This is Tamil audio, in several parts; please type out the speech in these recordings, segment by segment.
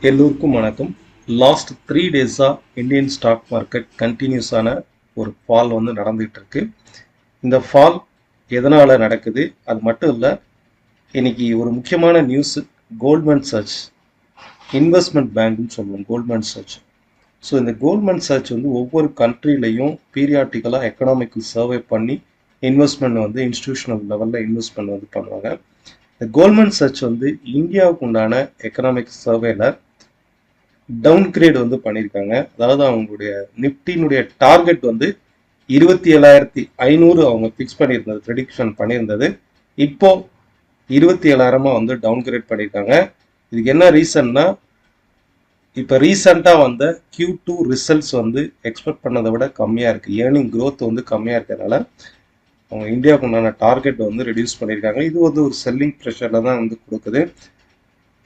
எல்லோருக்கும் வணக்கம். லாஸ்ட் 3 டேஸாக இந்தியன் ஸ்டாக் மார்க்கெட் கண்டினியூஸான ஒரு ஃபால் வந்து நடந்துகிட்டு இருக்கு. இந்த ஃபால் எதனால் நடக்குது அது மட்டும் இல்லை, இன்னைக்கு ஒரு முக்கியமான நியூஸ். கோல்ட்மேன் சர்ச் இன்வெஸ்ட்மெண்ட் பேங்க்னு சொல்லுவோம், கோல்ட்மேன் சர்ச். ஸோ இந்த கோல்ட்மேன் சர்ச் வந்து ஒவ்வொரு கண்ட்ரிலையும் பீரியாட்டிக்கலாக எக்கனாமிக்கல் சர்வே பண்ணி இன்வெஸ்ட்மெண்ட் வந்து இன்ஸ்டிடியூஷனல் லெவலில் இன்வெஸ்ட்மெண்ட் வந்து பண்ணுவாங்க. இந்த கோல்ட்மேன் சர்ச் வந்து இந்தியாவுக்கு உண்டான எக்கனாமிக் சர்வேல டவுன் கிரேட் வந்து பண்ணியிருக்காங்க. அதாவது அவங்களுடைய நிப்டினுடைய டார்கெட் வந்து 27,500 அவங்க ஃபிக்ஸ் பண்ணியிருந்தது, ப்ரெடிக்ஷன் பண்ணியிருந்தது. இப்போ 27,000 வந்து டவுன் கிரேட் பண்ணியிருக்காங்க. இதுக்கு என்ன ரீசன்னா, இப்போ ரீசெண்டாக வந்த Q2 ரிசல்ட்ஸ் வந்து எக்ஸ்பெக்ட் பண்ணதை விட கம்மியாக இருக்குது. ஏர்னிங் க்ரோத் வந்து கம்மியாக இருக்கிறதுனால அவங்க இந்தியாவுக்கு உண்டான டார்கெட் வந்து ரெடியூஸ் பண்ணியிருக்காங்க. இது வந்து ஒரு செல்லிங் ப்ரெஷரில் தான் வந்து கொடுக்குது.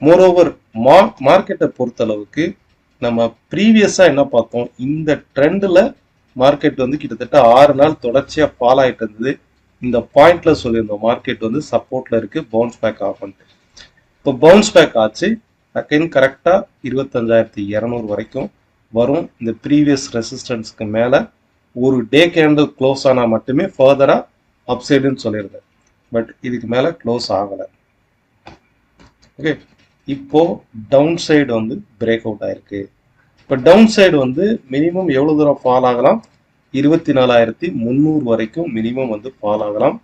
மோரோவர் மார்க்கெட்டை பொறுத்தளவுக்கு நம்ம ப்ரீவியஸாக என்ன பார்த்தோம், இந்த ட்ரெண்டில் மார்க்கெட் வந்து கிட்டத்தட்ட 6 நாள் தொடர்ச்சியாக ஃபால் ஆகிட்டு இருந்தது. இந்த பாயிண்ட்ல சொல்லியிருந்தோம் மார்க்கெட் வந்து சப்போர்ட்ல இருக்கு, பவுன்ஸ் பேக் ஆகும்ட்டு. இப்போ பவுன்ஸ் பேக் ஆச்சு, அகைன் கரெக்டாக 25,200 வரைக்கும் வரும். இந்த ப்ரீவியஸ் ரெசிஸ்டன்ஸ்க்கு மேலே ஒரு டே கேண்டில் க்ளோஸ் ஆனால் மட்டுமே ஃபர்தராக அப்சைடுன்னு சொல்லியிருந்தேன். பட் இதுக்கு மேலே க்ளோஸ் ஆகலை. ஓகே, இப்போ டவுன் சைடு வந்து பிரேக் அவுட் ஆயிருக்கு. இப்போ டவுன் சைடு வந்து மினிமம் எவ்வளோ தூரம் ஃபால் ஆகலாம், 24,300 வரைக்கும் மினிமம் வந்து ஃபால் ஆகலாம்.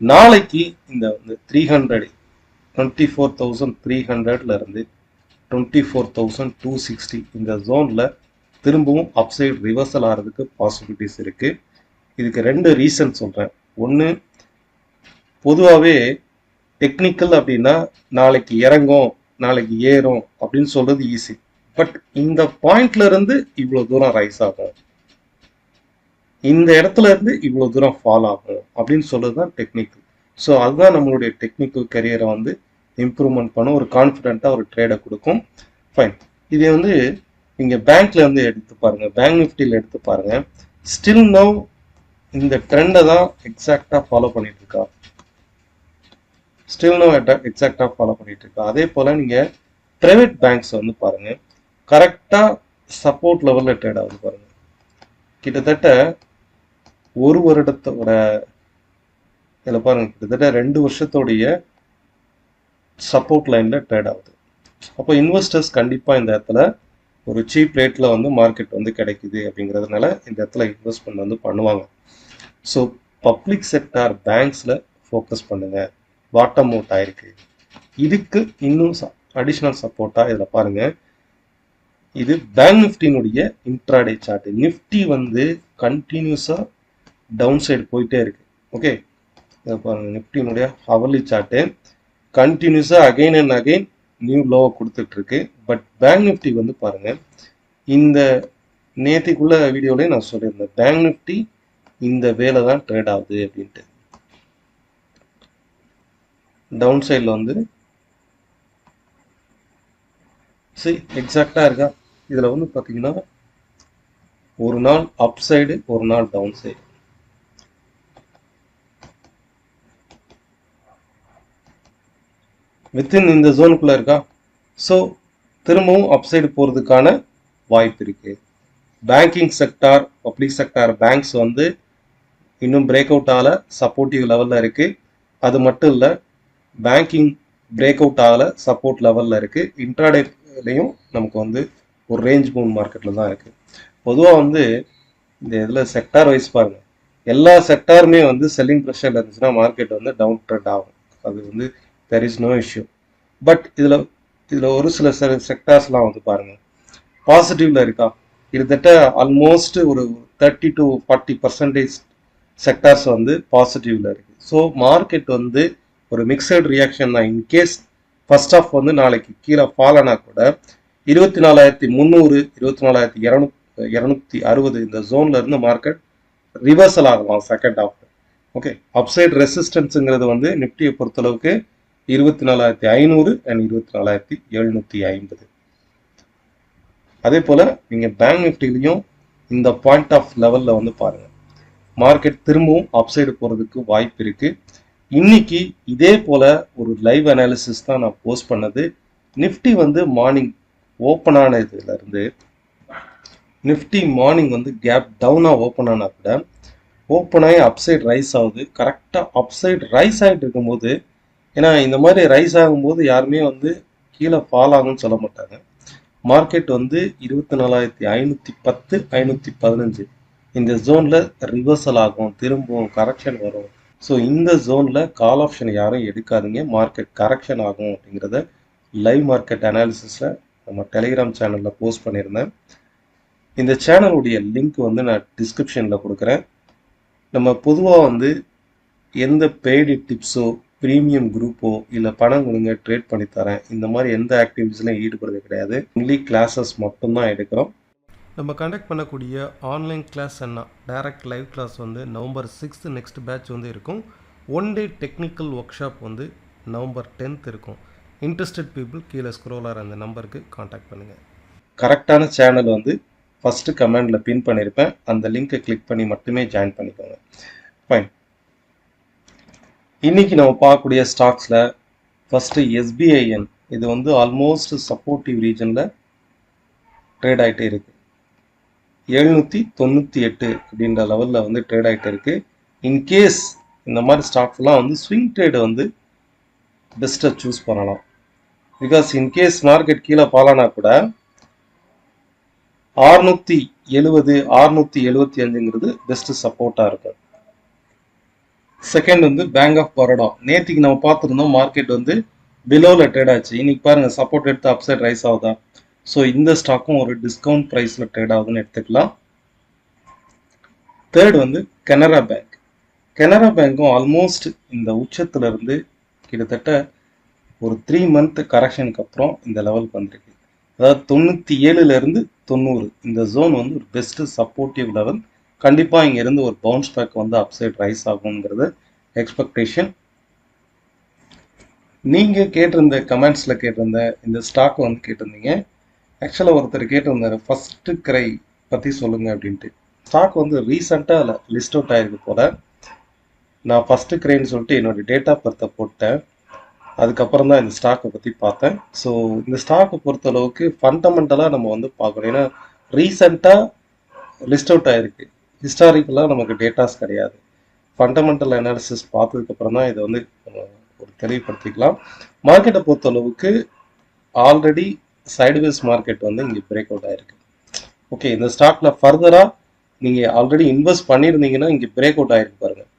நாளைக்கு இந்த 300 24,300 இருந்து 24,260 இந்த ஜோனில் திரும்பவும் அப்சைடு ரிவர்சல் ஆகிறதுக்கு பாசிபிலிட்டிஸ் இருக்கு. இதுக்கு 2 ரீசன் சொல்கிறேன். ஒன்று, பொதுவாகவே டெக்னிக்கல் அப்படின்னா நாளைக்கு இறங்கும் நாளைக்கு ஏறும் அப்படின்னு சொல்றது ஈஸி. பட் இந்த பாயிண்ட்ல இருந்து இவ்வளவு தூரம் ரைஸ் ஆகும், இந்த இடத்துல இருந்து இவ்வளவு தூரம் ஃபால் ஆகும் அப்படின்னு சொல்றதுதான் டெக்னிக்கல். ஸோ அதுதான் நம்மளுடைய டெக்னிக்கல் கரியரை வந்து இம்ப்ரூவ்மெண்ட் பண்ண ஒரு கான்ஃபிடென்ட்டா ஒரு ட்ரேடை கொடுக்கும். ஃபைன், இதை வந்து நீங்க பேங்க்ல வந்து எடுத்து பாருங்க, பேங்க் நிஃப்டியில் எடுத்து பாருங்க. ஸ்டில் நவ் இந்த ட்ரெண்டை தான் எக்ஸாக்டா ஃபாலோ பண்ணிட்டு இருக்கா, ஸ்டில் நோ எக்ஸாக்டாக ஃபாலோ பண்ணிட்டு இருக்கா. அதே போல் நீங்கள் ப்ரைவேட் பேங்க்ஸ் வந்து பாருங்கள், கரெக்டாக சப்போர்ட் லெவலில் ட்ரேட் ஆகுது பாருங்கள். கிட்டத்தட்ட ஒரு வருடத்தோட இதில் பாருங்கள், கிட்டத்தட்ட 2 வருஷத்தோடைய சப்போர்ட் லைனில் ட்ரேட் ஆகுது. அப்போ இன்வெஸ்டர்ஸ் கண்டிப்பாக இந்த இடத்துல ஒரு சீப் ரேட்டில் வந்து மார்க்கெட் வந்து கிடைக்குது அப்படிங்கிறதுனால இந்த இடத்துல இன்வெஸ்ட்மெண்ட் வந்து பண்ணுவாங்க. ஸோ பப்ளிக் செக்டார் பேங்க்ஸில் ஃபோக்கஸ் பண்ணுங்கள். பாட்டம் அவுட் ஆயிருக்கு. இதுக்கு இன்னும் அடிஷனல் சப்போர்ட்டா இதில் பாருங்க, இது பேங்க் நிஃப்டினுடைய இன்ட்ராடே சார்ட். நிஃப்டி வந்து கண்டினியூஸா டவுன் சைடு போயிட்டே இருக்கு. ஓகே, இதை பாருங்க, நிஃப்டினுடைய ஹவர்லி சார்ட்டு கண்டினியூஸா அகைன் அண்ட் அகைன் நியூ லோவை கொடுத்துட்டு இருக்கு. பட் பேங்க் நிஃப்டி வந்து பாருங்க, இந்த நேத்திக்குள்ள வீடியோலயே நான் சொல்லியிருந்தேன், பேங்க் நிஃப்டி இந்த வேலை தான் ட்ரேட் ஆகுது அப்படின்ட்டு. டவுன் சைடில் வந்து சரி எக்ஸாக்டாக இருக்கா. இதில் வந்து பார்த்தீங்கன்னா ஒரு நாள் அப் சைடு ஒரு நாள் டவுன் சைடு. வித்தின் இந்த ஜோனுக்குள்ள இருக்கா. ஸோ திரும்பவும் அப் சைடு போகிறதுக்கான வாய்ப்பு இருக்கு. Banking sector, public sector banks வந்து இன்னும் பிரேக் அவுட் ஆகல, சப்போர்ட்டிவ் லெவலில் இருக்கு. அது மட்டும் இல்லை, பேங்கிங் பிரேக் அவுட் ஆகல, சப்போர்ட் லெவலில் இருக்கு. இன்ட்ராடேலையும் நமக்கு வந்து ஒரு ரேஞ்ச் பவுண்ட் மார்க்கெட்டில் தான் இருக்கு. பொதுவாக வந்து இந்த இதில் செக்டார் வைஸ் பாருங்க, எல்லா செக்டாருமே வந்து செல்லிங் ப்ரெஷரில் இருந்துச்சுன்னா மார்க்கெட் வந்து டவுன் ட்ரெண்ட் ஆகும். அது வந்து there is no issue. But இதில் ஒரு சில செக்டார்ஸ்லாம் வந்து பாருங்க பாசிட்டிவ்ல இருக்கா. கிட்டத்தட்ட ஆல்மோஸ்ட் ஒரு 30 to 40% செக்டார்ஸ் வந்து பாசிட்டிவ்ல இருக்கு. ஸோ மார்க்கெட் வந்து ஒரு மிக்சட் ரியாக்ஷன் தான். இன்கேஸ் ஃபர்ஸ்ட் ஆஃப் வந்து நாளைக்கு கீழே ஃபால் ஆனால் கூட 24,300 24,260 இந்த ஜோன்ல இருந்து மார்க்கெட் ரிவர்சல் ஆகலாம் செகண்ட் ஆஃப். ஓகே, அப்சைட் ரெசிஸ்டன்ஸுங்கிறது வந்து நிப்டியை பொறுத்தளவுக்கு 24,500 அண்ட் 24,750. அதே போல நீங்க பேங்க் நிப்டிலையும் இந்த பாயிண்ட் ஆஃப் லெவல்ல வந்து பாருங்க, மார்க்கெட் திரும்பவும் அப்சைடு போறதுக்கு வாய்ப்பு இருக்கு. இன்னைக்கு இதே போல ஒரு லைவ் அனாலிசிஸ் தான் நான் போஸ்ட் பண்ணது. நிஃப்டி வந்து மார்னிங் ஓப்பன் ஆனதுலேருந்து நிஃப்டி மார்னிங் வந்து கேப் டவுனாக ஓப்பன் ஆனால் கூட ஓப்பன் ஆகி அப்சைட் ரைஸ் ஆகுது. கரெக்டாக அப்சைட் ரைஸ் ஆகிட்டு இருக்கும்போது, ஏன்னா இந்த மாதிரி ரைஸ் ஆகும்போது யாருமே வந்து கீழே ஃபால் ஆகும்னு சொல்ல மாட்டாங்க. மார்க்கெட் வந்து 24,510 515 இந்த ஜோனில் ரிவர்சல் ஆகும், திரும்பவும் கரெக்ஷன் வரும். ஸோ இந்த ஜோனில் கால் ஆப்ஷன் யாரும் எடுக்காதீங்க, மார்க்கெட் கரெக்ஷன் ஆகும் அப்படிங்கிறத லைவ் மார்க்கெட் அனாலிசிஸில் நம்ம டெலிகிராம் சேனலில் போஸ்ட் பண்ணியிருந்தேன். இந்த சேனலுடைய லிங்க் வந்து நான் டிஸ்கிரிப்ஷனில் கொடுக்குறேன். நம்ம பொதுவாக வந்து எந்த பெய்டு டிப்ஸோ ப்ரீமியம் குரூப்போ இல்லை பணம் கொடுங்க ட்ரேட் பண்ணி தரேன் இந்த மாதிரி எந்த ஆக்டிவிட்டீஸ்லையும் ஈடுபடுறது கிடையாது. ஒன்லி கிளாஸஸ் மட்டும்தான் எடுக்கிறோம். நம்ம கண்டக்ட் பண்ணக்கூடிய ஆன்லைன் கிளாஸ் என்ன டைரக்ட் லைவ் கிளாஸ் வந்து November 6 நெக்ஸ்ட் பேட்ச் வந்து இருக்கும். 1 டே டெக்னிக்கல் ஒர்க் ஷாப் வந்து November 10 இருக்கும். இன்ட்ரெஸ்டட் பீப்புள் கீழே ஸ்க்ரோலர் அந்த நம்பருக்கு காண்டாக்ட் பண்ணுங்கள். கரெக்டான சேனல் வந்து ஃபஸ்ட்டு கமெண்டில் பின் பண்ணியிருப்பேன், அந்த லிங்கை கிளிக் பண்ணி மட்டுமே ஜாயின் பண்ணிக்கோங்க. ஃபைன். இன்னைக்கு நம்ம பார்க்கக்கூடிய ஸ்டாக்ஸில் ஃபஸ்ட்டு SBIN. இது வந்து ஆல்மோஸ்ட் சப்போர்ட்டிவ் ரீஜனில் ட்ரேட் ஆகிட்டே இருக்குது. 798 அப்படின்ற லெவலில் வந்து ட்ரேட் ஆகிட்டே இருக்குது. இன்கேஸ் இந்த மாதிரி ஸ்டாக்ஸ்லாம் வந்து ஸ்விங் ட்ரேடு வந்து பெஸ்ட்டாக சூஸ் பண்ணலாம். பிகாஸ் இன்கேஸ் மார்க்கெட் கீழே பாலானா கூட 670 675ங்கிறது பெஸ்ட் சப்போர்ட்டாக இருக்கும். செகண்ட் வந்து பேங்க் ஆஃப் பரோடா. நேற்றுக்கு நம்ம பார்த்துருந்தோம் மார்க்கெட் வந்து பிலோவில் ட்ரேட் ஆச்சு. இன்னைக்கு பாருங்க சப்போர்ட் எடுத்து அப்சைட் ரைஸ் ஆகுதா. ஸோ இந்த ஸ்டாக்கும் ஒரு டிஸ்கவுண்ட் ப்ரைஸில் ட்ரேட் ஆகுதுன்னு எடுத்துக்கலாம். தேர்ட் வந்து கனரா பேங்க். கனரா பேங்க்கும் ஆல்மோஸ்ட் இந்த உச்சத்துல இருந்து கிட்டத்தட்ட ஒரு 3 மந்த் கரெக்ஷனுக்கு அப்புறம் இந்த லெவலுக்கு வந்திருக்கு. அதாவது 97லேருந்து 90 இந்த ஜோன் வந்து ஒரு பெஸ்ட் சப்போர்ட்டிவ் லெவல். கண்டிப்பாக இங்கேருந்து ஒரு பவுன்ஸ் பேக் வந்து அப்சைட் ரைஸ் ஆகுங்கிறது எக்ஸ்பெக்டேஷன். நீங்கள் கேட்டிருந்த கமெண்ட்ஸில் கேட்டிருந்த இந்த ஸ்டாக்கை வந்து கேட்டிருந்தீங்க. ஆக்சுவலாக ஒருத்தர் கேட்டிருந்தாரு ஃபஸ்ட்டு கிரை பற்றி சொல்லுங்கள் அப்படின்ட்டு. ஸ்டாக் வந்து ரீசெண்டாக லிஸ்ட் அவுட் ஆகிருக்கு போல. நான் ஃபஸ்ட்டு கிரைன்னு சொல்லிட்டு என்னோடய டேட் ஆஃப் பர்த்தை போட்டேன். அதுக்கப்புறம் தான் இந்த ஸ்டாக்கை பற்றி பார்த்தேன். ஸோ இந்த ஸ்டாக்கை பொறுத்தளவுக்கு ஃபண்டமெண்டலாக நம்ம வந்து பார்க்கணும். ஏன்னா ரீசெண்டாக லிஸ்ட் அவுட் ஆகிருக்கு, ஹிஸ்டாரிக்கலாக நமக்கு டேட்டாஸ் கிடையாது. ஃபண்டமெண்டல் அனாலிசிஸ் பார்த்ததுக்கப்புறம் தான் இதை வந்து ஒரு தெளிவுபடுத்திக்கலாம். மார்க்கெட்டை பொறுத்தளவுக்கு ஆல்ரெடி சைடுவேஸ் மார்க்கெட் வந்து இங்கே பிரேக் அவுட் ஆகிருக்கு. ஓகே, இந்த ஸ்டாக்ல ஃபர்தராக நீங்கள் ஆல்ரெடி இன்வெஸ்ட் பண்ணியிருந்தீங்கன்னா இங்கே பிரேக் அவுட் ஆகிருக்கு பாருங்கள்.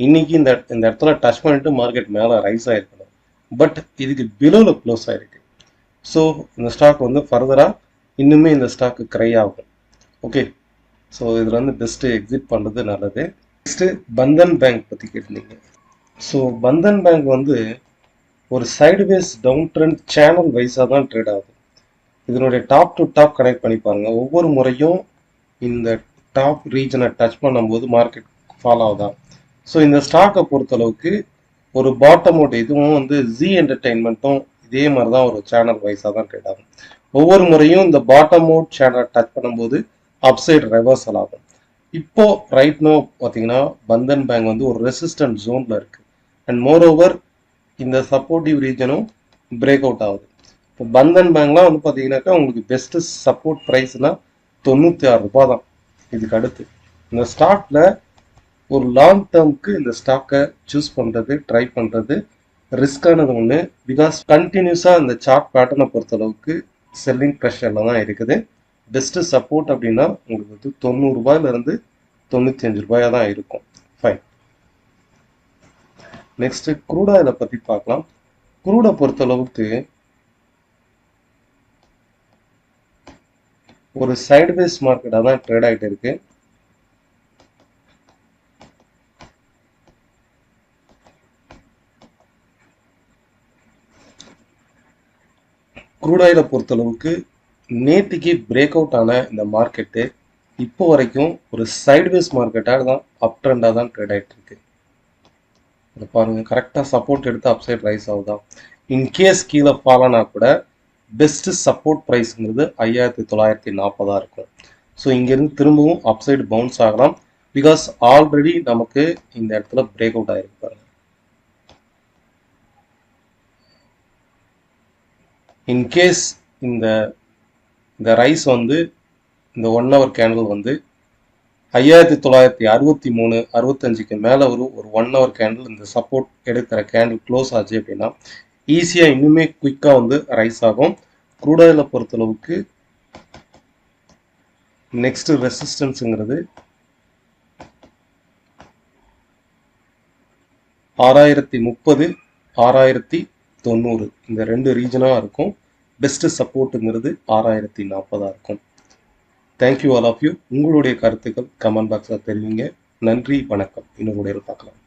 இன்னைக்கு இந்த இடத்துல டச் பண்ணிட்டு மார்க்கெட் மேலே ரைஸ் ஆகிருக்கணும், பட் இதுக்கு பிலோவில் க்ளோஸ் ஆகிருக்கு. ஸோ இந்த ஸ்டாக் வந்து ஃபர்தராக இன்னுமே இந்த ஸ்டாக்கு க்ரை ஆகும். ஓகே, ஸோ இதில் வந்து பெஸ்ட்டு எக்ஸிட் பண்ணுறது நல்லது. நெக்ஸ்ட்டு பந்தன் பேங்க் பற்றி கேட்டிருந்தீங்க. ஸோ பந்தன் பேங்க் வந்து ஒரு சைடுவேஸ் டவுன் ட்ரெண்ட் சேனல் வைஸாக தான் ட்ரேட் ஆகுது. இதனுடைய டாப் டு டாப் கனெக்ட் பண்ணி பாருங்க. ஒவ்வொரு முறையும் இந்த டாப் ரீஜனை டச் பண்ணும்போது மார்க்கெட் ஃபாலோ ஆகுதா. ஸோ இந்த ஸ்டாக்கை பொறுத்தளவுக்கு ஒரு பாட்டம் அவுட், இதுவும் வந்து ஜி என்டர்டெயின்மெண்ட்டும் இதே மாதிரி தான் ஒரு சேனல் வைஸாக தான் ட்ரேட் ஆகும். ஒவ்வொரு முறையும் இந்த பாட்டம் அவுட் சேனலை டச் பண்ணும்போது அப்சைட் ரிவர்சல் ஆகும். இப்போ ரைட் நோ பார்த்தீங்கன்னா பந்தன் பேங்க் வந்து ஒரு ரெசிஸ்டன்ட் ஜோனில் இருக்குது. அண்ட் மோர் ஓவர் இந்த சப்போர்ட்டிவ் ரீஜனும் பிரேக் அவுட் ஆகுது. இப்போ பந்தன் பேங்க்லாம் வந்து பார்த்தீங்கன்னாக்கா உங்களுக்கு பெஸ்ட்டு சப்போர்ட் ப்ரைஸ்னா 96 ரூபாய் தான். இதுக்கு அடுத்து இந்த ஸ்டாக்ல ஒரு லாங் டேர்முக்கு இந்த ஸ்டாக்கை சூஸ் பண்ணுறது, ட்ரை பண்ணுறது ரிஸ்கானது ஒன்று. பிகாஸ் கண்டினியூஸாக இந்த சார்ட் பேட்டர்னை பொறுத்தளவுக்கு செல்லிங் ப்ரெஷரில் தான் இருக்குது. பெஸ்ட்டு சப்போர்ட் அப்படின்னா உங்களுக்கு வந்து 90 ரூபாயிலிருந்து 95 ரூபாயாக தான் இருக்கும். ஃபைன். நெக்ஸ்ட் க்ரூட் ஆயிலை பற்றி பார்க்கலாம். க்ரூடை பொறுத்தளவுக்கு ஒரு சைடுவேஸ் மார்க்கெட்டாக தான் ட்ரேட் ஆகிட்டு இருக்கு. க்ரூட் ஆயிலை பொறுத்தளவுக்கு நேற்றுக்கு பிரேக் அவுட் ஆன இந்த மார்க்கெட்டு இப்போ வரைக்கும் ஒரு சைடுவேஸ் மார்க்கெட்டாக தான் அப் ட்ரெண்டாக தான் ட்ரேட் ஆகிட்டு இருக்கு. இதை பாருங்க, கரெக்டாக சப்போர்ட் எடுத்து அப்சைட் ரைஸ் ஆகுதா. இன்கேஸ் கீழே ஃபாலானா கூட பெஸ்ட் சப்போர்ட் ப்ரைஸ்ங்கிறது 5940 இருக்கும். ஸோ இங்கேருந்து திரும்பவும் அப்சைடு பவுன்ஸ் ஆகலாம். பிகாஸ் ஆல்ரெடி நமக்கு இந்த இடத்துல பிரேக் அவுட் ஆகிருக்கு பாருங்க. இன்கேஸ் இந்த இந்த ரைஸ் வந்து இந்த 1 ஹவர் கேண்டில் வந்து 5963 65க்கு மேலே ஒரு 1 ஹவர் கேண்டில் இந்த சப்போர்ட் எடுக்கிற கேண்டில் க்ளோஸ் ஆச்சு அப்படின்னா ஈஸியாக இன்னுமே குயிக்காக வந்து ரைஸ் ஆகும். க்ரூட் ஆயிலை பொறுத்தளவுக்கு நெக்ஸ்ட் ரெசிஸ்டன்ஸுங்கிறது 6030 6090 இந்த 2 ரீஜனாக இருக்கும். பெஸ்ட் சப்போர்ட்டுங்கிறது 6040 இருக்கும். Thank you all of you. உங்களுடைய கருத்துக்கள் கமெண்ட் பாக்ஸில் தெரிவிங்க. நன்றி, வணக்கம். இன்னொரு வீடியோவில் பார்க்கலாம்.